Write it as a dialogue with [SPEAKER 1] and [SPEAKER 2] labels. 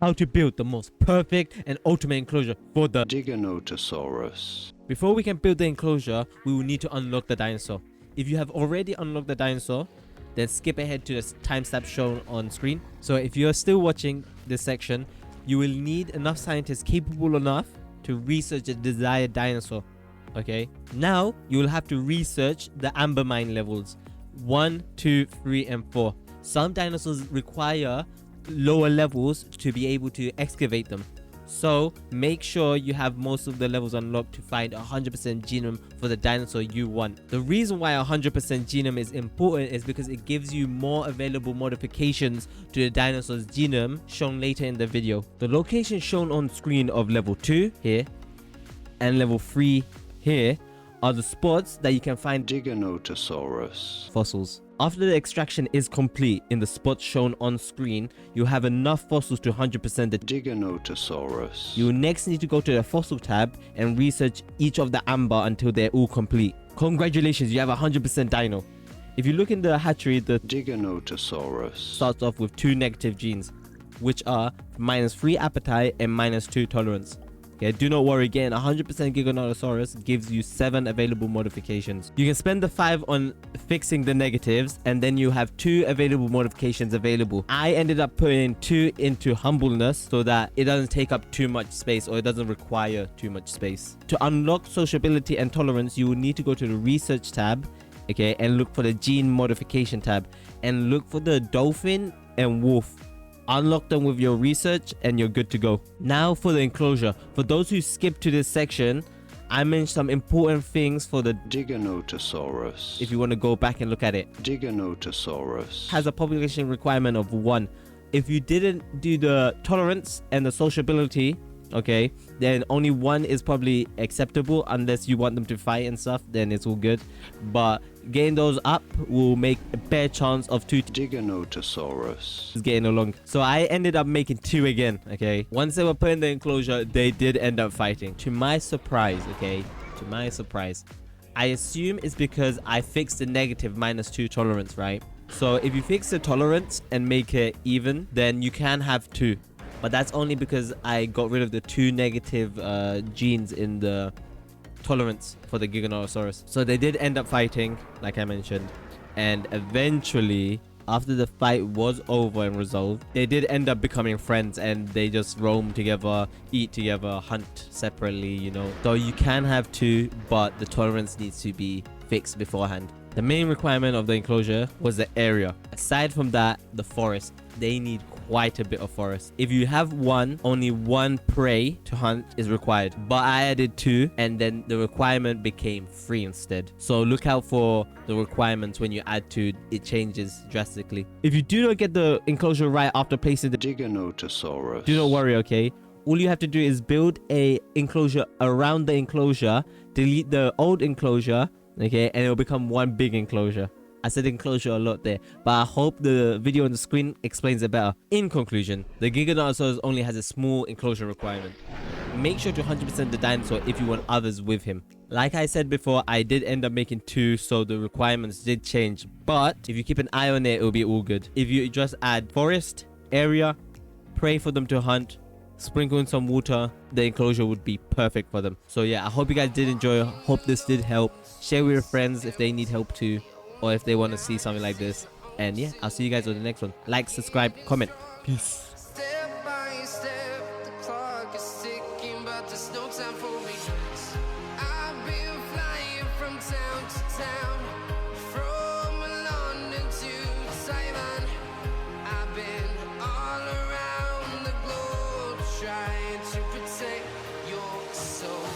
[SPEAKER 1] how to build the most perfect and ultimate enclosure for the
[SPEAKER 2] Giganotosaurus.
[SPEAKER 1] Before we can build the enclosure, we will need to unlock the dinosaur. If you have already unlocked the dinosaur, then skip ahead to the timestamp shown on screen. So if you are still watching this section, you will need enough scientists capable enough to research the desired dinosaur. Okay, now you will have to research the amber mine levels 1, 2, 3 and 4. Some dinosaurs require lower levels to be able to excavate them, so make sure you have most of the levels unlocked to find 100% genome for the dinosaur you want. The reason why 100% genome is important is because it gives you more available modifications to the dinosaur's genome shown later in the video. The location shown on screen of level 2 here and level 3 here are the spots that you can find
[SPEAKER 2] Giganotosaurus.
[SPEAKER 1] fossils. After the extraction is complete in the spots shown on screen, you have enough fossils to 100% the
[SPEAKER 2] Giganotosaurus.
[SPEAKER 1] You will next need to go to the fossil tab and research each of the amber until they're all complete. Congratulations, you have 100% dino. If you look in the hatchery, the
[SPEAKER 2] Giganotosaurus
[SPEAKER 1] starts off with 2 negative genes, which are -3 appetite and -2 tolerance. Okay, do not worry, getting 100% Giganotosaurus gives you 7 available modifications. You can spend the 5 on fixing the negatives, and then you have 2 available modifications available. I ended up putting 2 into humbleness so that it doesn't take up too much space, or it doesn't require too much space. To unlock sociability and tolerance, you will need to go to the research tab, okay, and look for the gene modification tab, and look for the dolphin and wolf. Unlock them with your research and you're good to go. Now for the enclosure. For those who skip to this section, I mentioned some important things for the
[SPEAKER 2] Giganotosaurus.
[SPEAKER 1] if you want to go back and look at it.
[SPEAKER 2] Giganotosaurus
[SPEAKER 1] Has a population requirement of 1. If you didn't do the tolerance and the sociability, okay, then only 1 is probably acceptable, unless you want them to fight and stuff, then it's all good. But getting those up will make a fair chance of 2
[SPEAKER 2] Giganotosaurus
[SPEAKER 1] getting along. So I ended up making 2 again, okay. Once they were put in the enclosure, they did end up fighting. To my surprise, okay, to my surprise, I assume it's because I fixed the negative -2 tolerance, right? So if you fix the tolerance and make it even, then you can have 2. But that's only because I got rid of the 2 negative genes in the tolerance for the Giganotosaurus. So they did end up fighting, like I mentioned. And eventually, after the fight was over and resolved, they did end up becoming friends, and they just roam together, eat together, hunt separately, you know. So you can have 2, but the tolerance needs to be fixed beforehand. The main requirement of the enclosure was the area. Aside from that, the forest. They need quite a bit of forest. If you have 1, only 1 prey to hunt is required. But I added 2, and then the requirement became 3 instead. So look out for the requirements when you add 2. It changes drastically. If you do not get the enclosure right after placing the
[SPEAKER 2] Giganotosaurus,
[SPEAKER 1] do not worry, okay? All you have to do is build a enclosure around the enclosure, delete the old enclosure, okay, and it will become 1 big enclosure. I said enclosure a lot there, but I hope the video on the screen explains it better. In conclusion, the Giganotosaurus only has a small enclosure requirement. Make sure to 100% the dinosaur if you want others with him. Like I said before, I did end up making 2, so the requirements did change. But if you keep an eye on it, it will be all good. If you just add forest, area, pray for them to hunt, sprinkle in some water, the enclosure would be perfect for them. So yeah, I hope you guys did enjoy. Hope this did help. Share with your friends if they need help too, or if they want to see something like this. And yeah, I'll see you guys on the next one. Like, subscribe, comment. Peace.